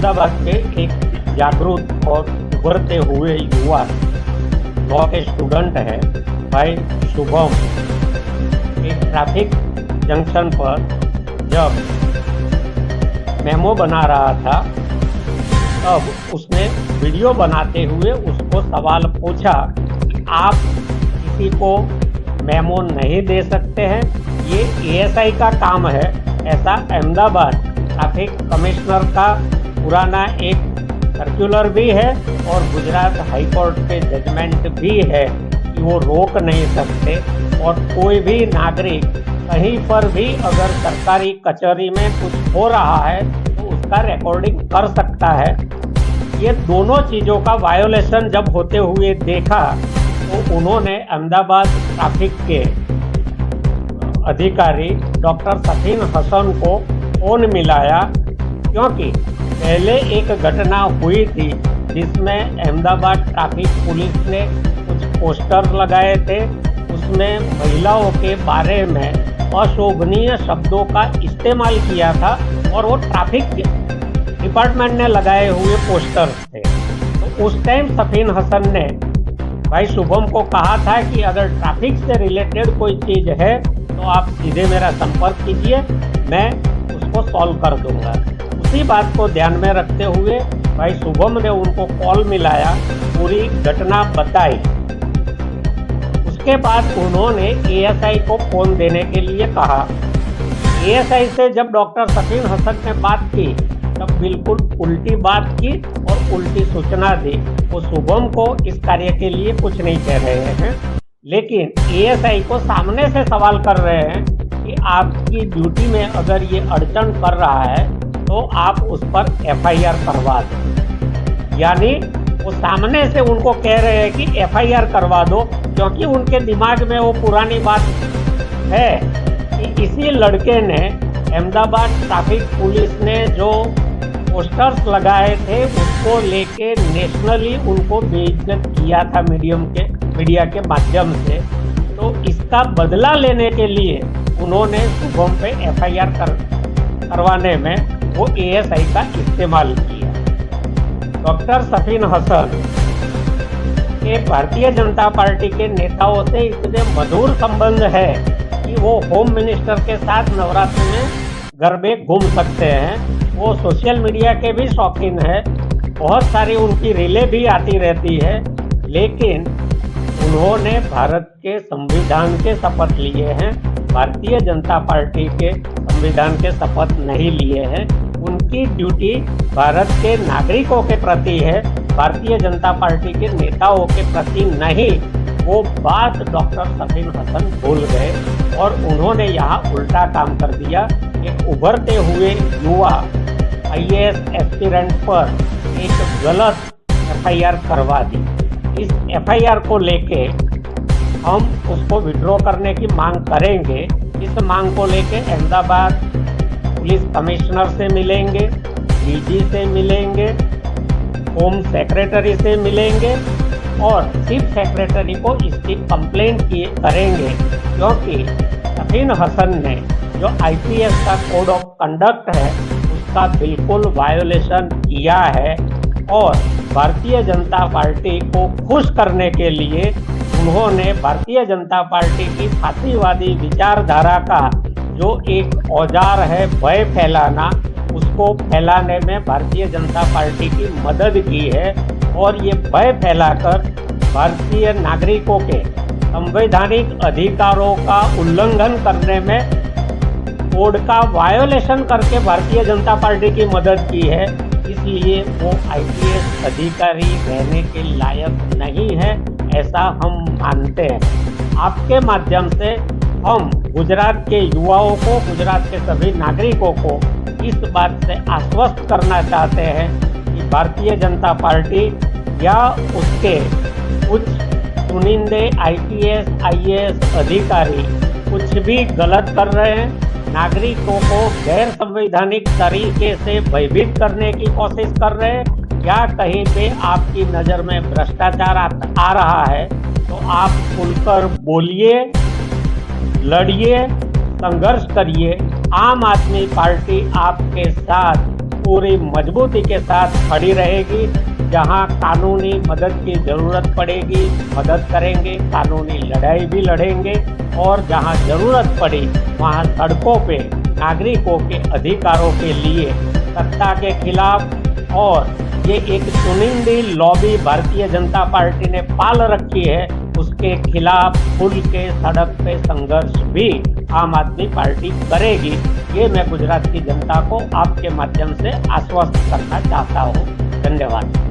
अहमदाबाद के एक जागरूक और उभरते हुए युवा लॉ के स्टूडेंट है भाई शुभम। एक ट्रैफिक जंक्शन पर जब मेमो बना रहा था तब उसने वीडियो बनाते हुए उसको सवाल पूछा कि आप किसी को मेमो नहीं दे सकते हैं, ये एएसआई का काम है। ऐसा अहमदाबाद ट्रैफिक कमिश्नर का पुराना एक सर्कुलर भी है और गुजरात हाई कोर्ट के जजमेंट भी है कि वो रोक नहीं सकते और कोई भी नागरिक कहीं पर भी अगर सरकारी कचहरी में कुछ हो रहा है तो उसका रिकॉर्डिंग कर सकता है। ये दोनों चीज़ों का वायोलेशन जब होते हुए देखा तो उन्होंने अहमदाबाद ट्रैफिक के अधिकारी डॉक्टर सफीन हसन को फ़ोन मिलाया, क्योंकि पहले एक घटना हुई थी जिसमें अहमदाबाद ट्रैफिक पुलिस ने कुछ पोस्टर लगाए थे, उसमें महिलाओं के बारे में अशोभनीय शब्दों का इस्तेमाल किया था और वो ट्रैफिक डिपार्टमेंट ने लगाए हुए पोस्टर्स थे। तो उस टाइम सफीन हसन ने भाई शुभम को कहा था कि अगर ट्रैफिक से रिलेटेड कोई चीज़ है तो आप सीधे मेरा संपर्क कीजिए, मैं उसको सॉल्व कर दूंगा। उसी बात को ध्यान में रखते हुए भाई शुभम ने उनको कॉल मिलाया, पूरी घटना बताई। उसके बाद उन्होंने एएसआई को फ़ोन देने के लिए कहा। एएसआई से जब डॉक्टर सफीन हसन ने बात की तब बिल्कुल उल्टी बात की और उल्टी सूचना दी। वो शुभम को इस कार्य के लिए कुछ नहीं कह रहे हैं, लेकिन एएसआई को सामने से सवाल कर रहे हैं कि आपकी ड्यूटी में अगर ये अड़चन कर रहा है तो आप उस पर एफआईआर करवा दो। यानी वो सामने से उनको कह रहे हैं कि एफआईआर करवा दो, क्योंकि उनके दिमाग में वो पुरानी बात है कि इसी लड़के ने अहमदाबाद ट्रैफिक पुलिस ने जो पोस्टर्स लगाए थे उसको लेके नेशनली उनको बेइज्जत किया था मीडिया के माध्यम से। तो इसका बदला लेने के लिए उन्होंने शुभम पे एफआईआर करवाने में वो एएसआई का इस्तेमाल किया। डॉक्टर सफीन हसन के भारतीय जनता पार्टी के नेताओं से इतने मधुर संबंध है कि वो होम मिनिस्टर के साथ नवरात्रि में घर में घूम सकते हैं। वो सोशल मीडिया के भी शौकीन है, बहुत सारी उनकी रीलें भी आती रहती है, लेकिन उन्होंने भारत के संविधान के शपथ लिए हैं, भारतीय जनता पार्टी के संविधान के शपथ नहीं लिए हैं। उनकी ड्यूटी भारत के नागरिकों के प्रति है, भारतीय जनता पार्टी के नेताओं के प्रति नहीं। वो बात डॉक्टर सफीन हसन भूल गए और उन्होंने यहाँ उल्टा काम कर दिया। एक उभरते हुए युवा आईएएस एस्पिरेंट पर एक गलत एफआईआर करवा दी। इस एफआईआर को लेके हम उसको विड्रॉ करने की मांग करेंगे। इस मांग को लेके अहमदाबाद पुलिस कमिश्नर से मिलेंगे, डीजी से मिलेंगे, होम सेक्रेटरी से मिलेंगे और चीफ सेक्रेटरी को इसकी कंप्लेंट करेंगे, क्योंकि सफीन हसन ने जो आईपीएस का कोड ऑफ कंडक्ट है उसका बिल्कुल वायोलेशन किया है और भारतीय जनता पार्टी को खुश करने के लिए उन्होंने भारतीय जनता पार्टी की फासीवादी विचारधारा का जो एक औजार है भय फैलाना, उसको फैलाने में भारतीय जनता पार्टी की मदद की है और ये भय फैलाकर भारतीय नागरिकों के संवैधानिक अधिकारों का उल्लंघन करने में कोड का वायोलेशन करके भारतीय जनता पार्टी की मदद की है। इसलिए वो आईपीएस अधिकारी रहने के लायक नहीं है, ऐसा हम मानते हैं। आपके माध्यम से हम गुजरात के युवाओं को, गुजरात के सभी नागरिकों को इस बात से आश्वस्त करना चाहते हैं कि भारतीय जनता पार्टी या उसके कुछ चुनिंदे आईपीएस आईएएस अधिकारी कुछ भी गलत कर रहे हैं, नागरिकों को गैर संवैधानिक तरीके से भयभीत करने की कोशिश कर रहे हैं, या कहीं पे आपकी नज़र में भ्रष्टाचार आ रहा है तो आप खुलकर बोलिए, लड़िए, संघर्ष करिए। आम आदमी पार्टी आपके साथ पूरी मजबूती के साथ खड़ी रहेगी। जहां कानूनी मदद की ज़रूरत पड़ेगी मदद करेंगे, कानूनी लड़ाई भी लड़ेंगे और जहां ज़रूरत पड़ी वहां सड़कों पे नागरिकों के अधिकारों के लिए सत्ता के खिलाफ और ये एक चुनिंदी लॉबी भारतीय जनता पार्टी ने पाल रखी है उसके खिलाफ खुल के सड़क पे संघर्ष भी आम आदमी पार्टी करेगी। ये मैं गुजरात की जनता को आपके माध्यम से आश्वस्त करना चाहता हूँ। धन्यवाद।